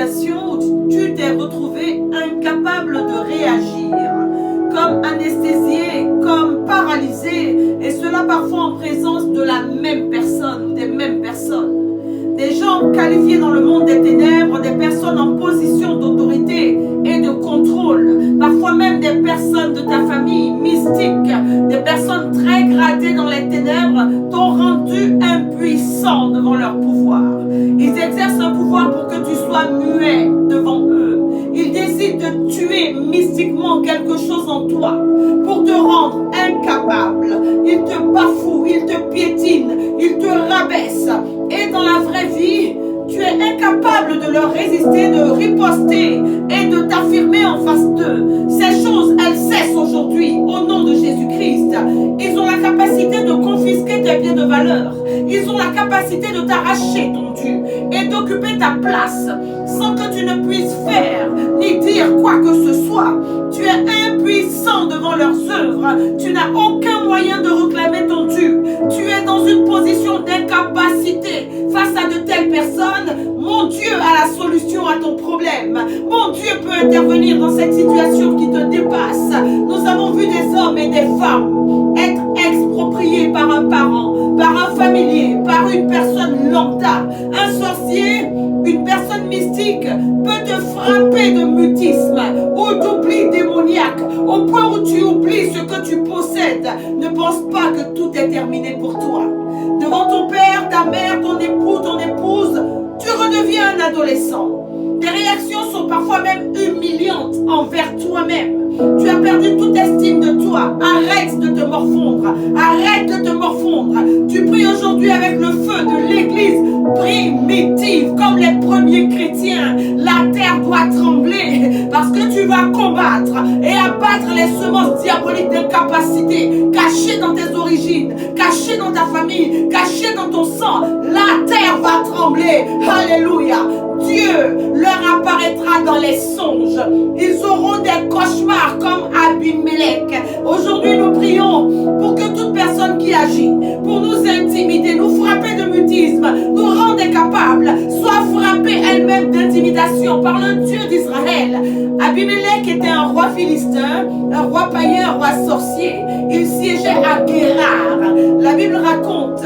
situation où tu t'es retrouvé incapable de réagir, comme anesthésié, comme paralysé, et cela parfois en présence de la même personne, des mêmes personnes. Des gens qualifiés dans le monde des ténèbres, des personnes en position d'autorité et de contrôle, parfois même des personnes de ta famille mystique, des personnes très gradées dans les ténèbres t'ont rendu impuissant devant leur pouvoir. Ils exercent un pouvoir pour que tu sois muet devant eux. Ils décident de tuer mystiquement quelque chose en toi pour te rendre incapable. Ils te bafouent, ils te piétinent, ils te rabaissent. Et dans la vraie vie, tu es incapable de leur résister, de riposter et de t'affirmer en face d'eux. Ces choses, elles cessent aujourd'hui au nom de Jésus-Christ. Ils ont la capacité de confisquer tes biens de valeur. Ils ont la capacité de t'arracher ton dû et d'occuper ta place sans que tu ne puisses faire ni dire quoi que ce soit. Tu es impuissant devant leurs œuvres. Tu n'as aucun moyen de réclamer ton dû. Tu es dans une position d'incapacité face à de telles personnes. Mon Dieu a la solution à ton problème. Mon Dieu peut intervenir dans cette situation qui te dépasse. Nous avons vu des hommes et des femmes être expropriés par un parent, par un familier, par une personne lambda. Un sorcier, une personne mystique peut te frapper de mutisme ou d'oubli démoniaque au point où tu oublies ce que tu possèdes. Ne pense pas que tout est terminé pour toi. Devant ton père, ta mère, ton époux, ton épouse, tu redeviens un adolescent. Tes réactions sont parfois même humiliantes envers toi-même. Tu as perdu toute estime de toi. Arrête de te morfondre. Arrête de te morfondre. Tu pries aujourd'hui avec le feu de l'église primitive, comme les premiers chrétiens. La terre doit trembler parce que tu vas combattre et abattre les semences diaboliques d'incapacité cachées dans tes origines, cachées dans ta famille, cachées dans ton sang. La terre va trembler. Alléluia. Dieu leur apparaîtra dans les songes. Ils auront des cauchemars comme Abimelech. Aujourd'hui, nous prions pour que toute personne qui agit pour nous intimider, nous frapper de mutisme, nous rendre incapables, soit frappée elle-même d'intimidation par le Dieu d'Israël. Abimelech était un roi philistin, un roi païen, un roi sorcier. Il siégeait à Guérar. La Bible raconte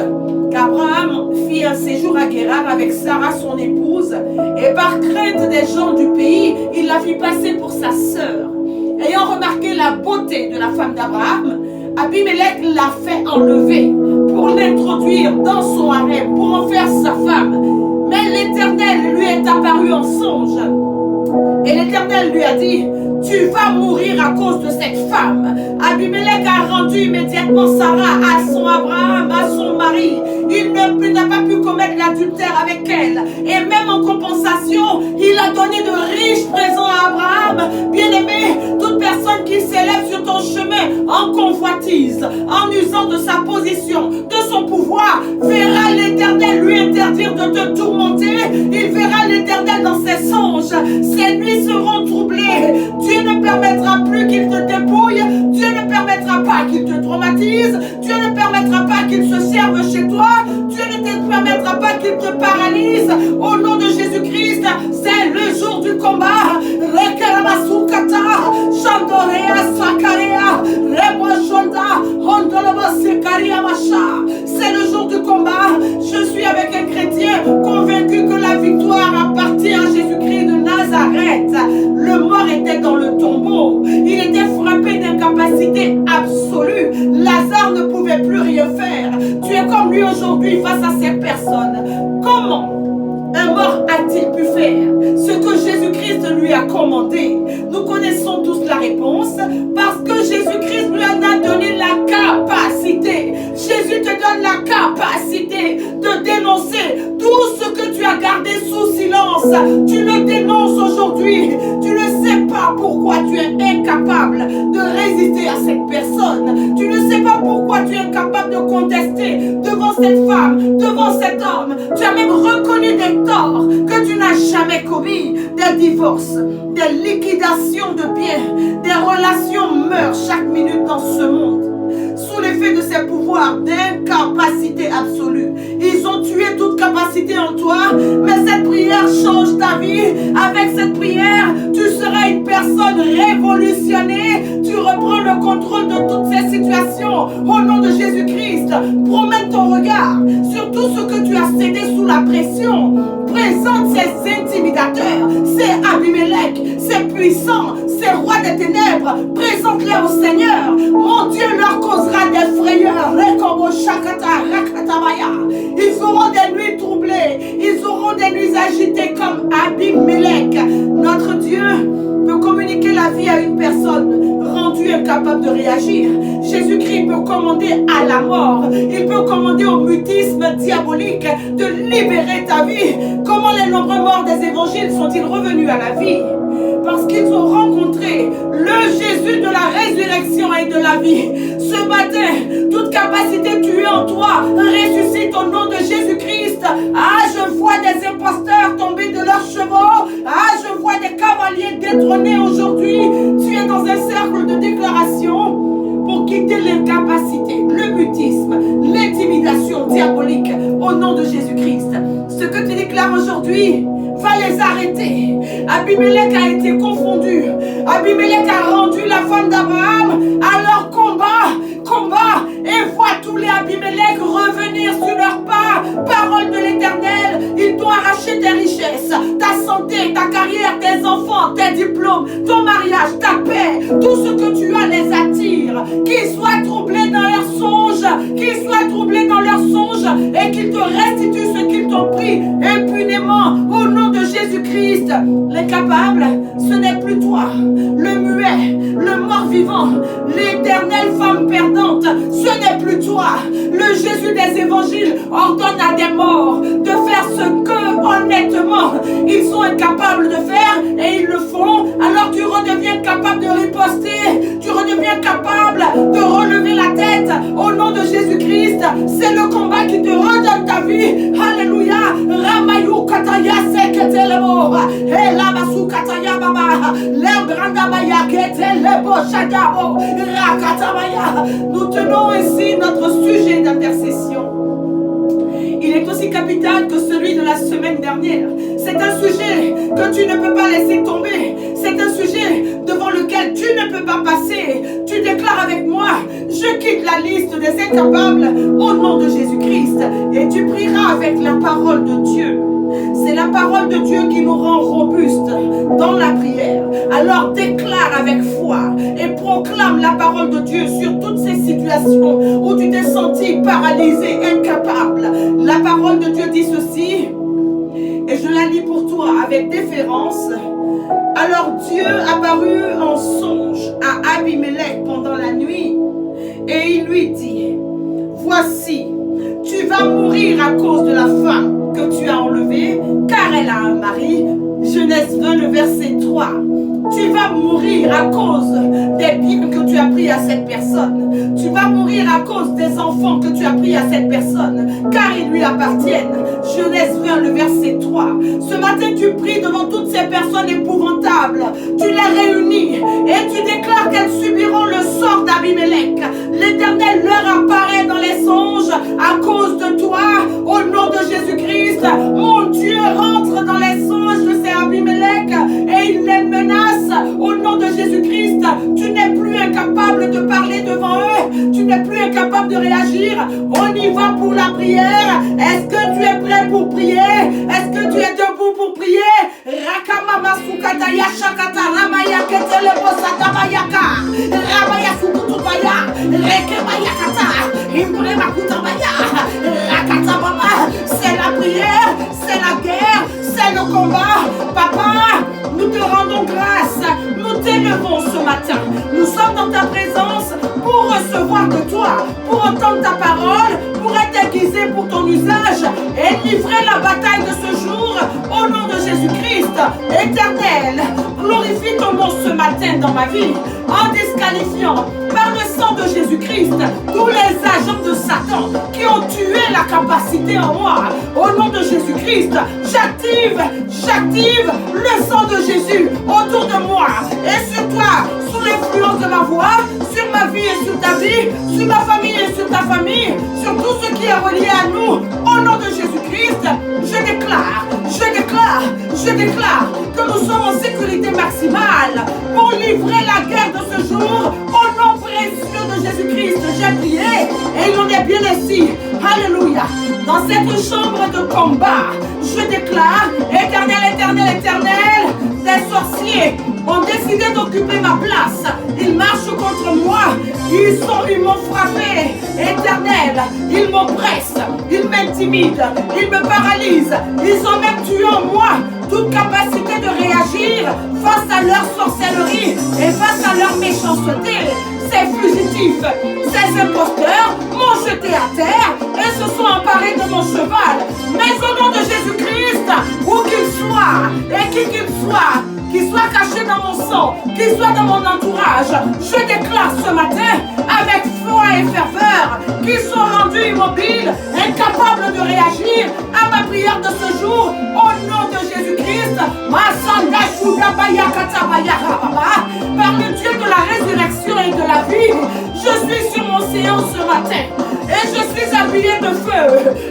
qu'Abraham fit un séjour à Guérar avec Sarah, son épouse, et par crainte des gens du pays, il la fit passer pour sa sœur. Ayant remarqué la beauté de la femme d'Abraham, Abimelech l'a fait enlever pour l'introduire dans son harem, pour en faire sa femme. Mais l'Éternel lui est apparu en songe. Et l'Éternel lui a dit: tu vas mourir à cause de cette femme. Abimelech a rendu immédiatement Sarah à son Abraham, à son mari. Il n'a pas pu commettre l'adultère avec elle. Et même en compensation, il a donné de riches présents à Abraham. Bien-aimé, toute personne qui s'élève sur ton chemin en convoitise, en usant de sa position, de son pouvoir, verra l'Éternel lui interdire de te tourmenter. Il verra l'Éternel dans ses songes. Ses nuits seront troublées. Dieu ne permettra plus qu'il te dépouille. Dieu ne permettra pas qu'il te traumatise. Dieu ne permettra pas qu'il se serve chez toi. Dieu ne te permettra pas qu'il te paralyse. Au nom de Jésus-Christ, c'est le jour du combat. C'est le jour du combat. Je suis avec un chrétien convaincu que la victoire appartient à Jésus-Christ de Nazareth. Le mort était dans le tombeau. Il était frappé d'incapacité absolue. Lazare ne pouvait plus rien faire. Tu es comme lui aujourd'hui face à ces personnes. Comment un mort a-t-il pu faire ce que Jésus-Christ lui a commandé? Nous connaissons tous la réponse, parce que Jésus-Christ lui en a donné la capacité. Jésus te donne la capacité de dénoncer tout ce que tu as gardé sous silence. Tu le dénonces aujourd'hui. Tu ne sais pas pourquoi tu es incapable de résister à cette personne. Tu ne sais pas pourquoi tu es incapable de contester devant cette femme, devant cet homme. Tu as même reconnu des torts que tu n'as jamais commis, des divorces, des liquidations de biens, des relations meurent chaque minute dans ce monde. Sous l'effet de ces pouvoirs d'incapacité absolue, ils ont tué toute capacité en toi, mais cette prière change ta vie. avec cette prière, tu seras une personne révolutionnée. Tu reprends le contrôle de toutes ces situations. Au nom de Jésus-Christ, promène ton regard sur tout ce que tu as cédé sous la pression. Présente ces intimidateurs, ces Abimelech, ces puissants, ces rois des ténèbres. Présente-les au Seigneur. Mon Dieu leur causera des frayeurs. Ils auront des nuits troublées. Ils auront des nuits agitées comme Abimelech. Notre Dieu peut communiquer la vie à une personne rendue incapable de réagir. Jésus-Christ peut commander à la mort. Il peut commander au mutisme diabolique de libérer ta vie. Comment les nombreux morts des évangiles sont-ils revenus à la vie? Parce qu'ils ont rencontré le Jésus de la résurrection et de la vie. Ce matin, toute capacité tuée en toi ressuscite au nom de Jésus-Christ. Ah, je vois des imposteurs tomber de leurs chevaux. Ah, je vois des cavaliers détrônés aujourd'hui. Tu es dans un cercle de déclaration pour quitter l'incapacité, le mutisme, l'intimidation diabolique au nom de Jésus-Christ. Ce que tu déclares aujourd'hui va les arrêter. Abimelech a été confondu. Abimelech a rendu la femme d'Abraham à leur combat. Et voit tous les Abimelech revenir sur leurs pas. Parole de l'Éternel, il doit arracher tes richesses, ta santé, ta carrière, tes enfants, tes diplômes, ton mariage, ta paix. Tout ce que tu as les attire. Qu'ils soient troublés dans leurs songes, et qu'ils te restituent ce qu'ils t'ont pris impunément au nom de Jésus-Christ. L'incapable, ce n'est plus toi. Le muet, le mort-vivant, l'éternelle femme perdante, ce n'est plus toi. Le Jésus des évangiles ordonne à des morts de faire ce que, honnêtement, ils sont incapables de faire et ils le font. Alors tu redeviens capable de riposter, tu redeviens capable de relever la tête au nom de Jésus-Christ. C'est le combat qui te redonne ta vie. Alléluia. Ramayou kataya seketelebo. Et la basu kataya baba. L'embrandamaya ketelebo shadabo. Rakatamaya. Nous tenons ici notre sujet d'intercession. Il est aussi capital que celui de la semaine dernière. C'est un sujet que tu ne peux pas laisser tomber. C'est un sujet devant lequel tu ne peux pas passer. Tu déclares avec moi, je quitte la liste des incapables au nom de Jésus-Christ. Et tu prieras avec la parole de Dieu. C'est la parole de Dieu qui nous rend robustes dans la prière. Alors déclare avec foi et proclame la parole de Dieu sur toutes ces situations où tu t'es senti paralysé, incapable. La parole de Dieu dit ceci, et je la lis pour toi avec déférence. Alors Dieu apparut en songe à Abimelech pendant la nuit et il lui dit, voici, tu vas mourir à cause de la femme que tu as enlevée, car elle a un mari. Genèse 20, le verset 3. Tu vas mourir à cause des biens que tu as pris à cette personne. Tu vas mourir à cause des enfants que tu as pris à cette personne, car ils lui appartiennent. Genèse 20, le verset 3. Ce matin, tu pries devant toutes ces personnes épouvantables. Tu les réunis et tu déclares qu'elles subiront le sort d'Abimelech. L'Éternel leur apparaît dans les songes à cause de toi, au nom de Jésus-Christ. Mon Dieu rentre dans les songes de ces Abimelech et il les menace. Au nom de Jésus-Christ, tu n'es plus incapable de parler devant eux. Tu n'es plus incapable de réagir. On y va pour la prière. Est-ce que tu es prêt pour prier? Est-ce que tu es debout pour prier? Rakamama sukataya shakata ramaya ketele bosata bayaka. Ramaya sukutubaya. Rekemaya kata. Imbre makutabaya. Rakata baba. C'est la prière, c'est la guerre, c'est le combat. Papa, nous te rendons grâce, nous t'élevons ce matin. Nous sommes dans ta présence pour recevoir de toi, pour entendre ta parole, pour être aiguisé pour ton usage et livrer la bataille de ce jour au nom de Jésus-Christ. Éternel, glorifie ton nom ce matin dans ma vie en disqualifiant par le sang de Jésus-Christ tous les agents de Satan qui ont tué la capacité en moi. Au nom de Jésus-Christ, j'active le sang de Jésus autour de moi et sur toi, sous l'influence de ma voix, sur ma vie et sur ta vie, sur ma famille et sur ta famille, sur tout ce qui est relié à nous. Au nom de Jésus-Christ, je déclare Je déclare que nous sommes en sécurité maximale pour livrer la guerre de ce jour. Au nom précieux de Jésus-Christ, j'ai prié et il en est bien ainsi. Alléluia. Dans cette chambre de combat, je déclare, Éternel, Éternel, Éternel, des sorciers ont décidé d'occuper ma place. Ils marchent contre moi. Ils m'ont frappé. Éternel, ils m'oppressent. Ils m'intimident. Ils me paralysent. Ils ont même tué en moi toute capacité de réagir face à leur sorcellerie et face à leur méchanceté. Ces fugitifs, ces imposteurs m'ont jeté à terre et se sont emparés de mon cheval. Mais au nom de Jésus-Christ, où qu'il soit et qui qu'il soit caché dans mon sang, qu'il soit dans mon entourage, je déclare ce matin avec foi et ferveur qu'ils sont rendus immobiles, incapables de réagir à ma prière de ce jour. Au nom de Jésus-Christ, par le Dieu de la résurrection et de la vie, je suis sur mon séance ce matin et je suis habillé de feu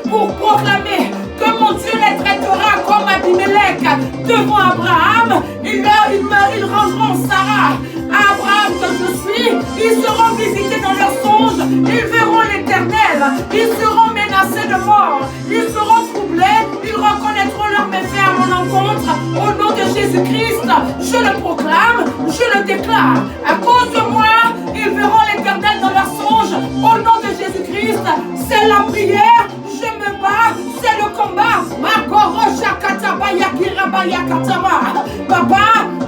pour proclamer que mon Dieu les traitera comme Abimelech devant Abraham. Ils rendront Sarah à Abraham que je suis. Ils seront visités dans leurs songes. Ils verront l'Éternel. Ils seront menacés de mort. Ils seront troublés. Ils reconnaîtront leurs méfaits à mon encontre. Au nom de Jésus-Christ, je le proclame, je le déclare. À cause de moi, ils verront l'Éternel dans leurs songes. Au nom de Jésus-Christ, c'est la prière. Je me bats, c'est le combat. Papa,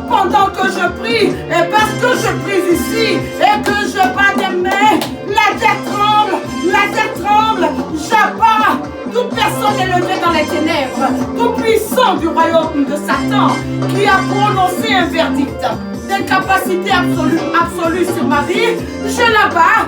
pendant que je prie, et parce que je prie ici, et que je bats des mains, la terre tremble, j'abats toute personne élevée dans les ténèbres, tout puissant du royaume de Satan, qui a prononcé un verdict d'incapacité absolue sur ma vie. Je la bats.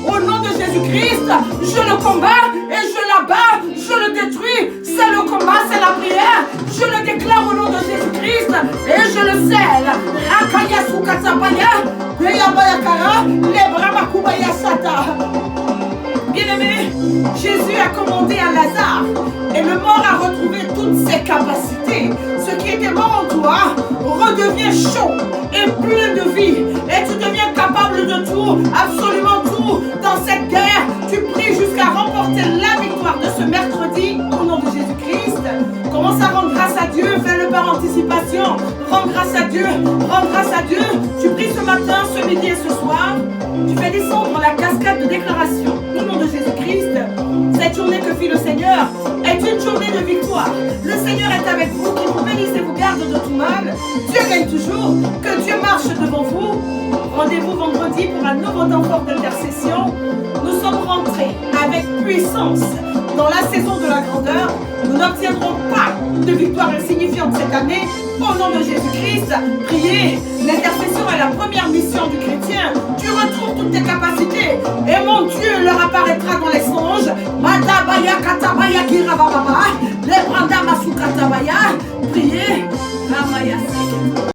Au nom de Jésus-Christ, je le combats et je la bats, je le détruis. C'est le combat, c'est la prière. Je le déclare au nom de Jésus-Christ et je le scelle. Rakaya Sukatabaya, Beyabayakara, Lebramakubaya Sata. Bien-aimé, Jésus a commandé à Lazare et le mort a retrouvé toutes ses capacités. Ce qui était mort en toi redevient chaud et plein de vie. Et tu deviens capable de tout, absolument tout. Dans cette guerre, tu pries jusqu'à remporter la victoire de ce mercredi au nom de Jésus-Christ. Commence à rendre grâce à Dieu, fais-le par anticipation. Rends grâce à Dieu, rends grâce à Dieu. Tu pries ce matin, ce midi et ce soir. Tu fais descendre la cascade de déclaration au nom de Jésus-Christ. Cette journée que fit le Seigneur est une journée de victoire. Le Seigneur est avec vous, qu'il vous bénisse et vous garde de tout mal. Dieu gagne toujours, que Dieu marche devant vous. Rendez-vous vendredi pour un nouveau temps fort d'intercession. Nous sommes rentrés avec puissance dans la saison de la grandeur. Nous n'obtiendrons pas de victoire insignifiante cette année. Au nom de Jésus-Christ, priez. L'intercession est la première mission du chrétien. Tu retrouves toutes tes capacités et mon Dieu leur apparaîtra dans les songes. Madabaya katabaya kirababa, lebranda masukatabaya. Priez. Ramaya.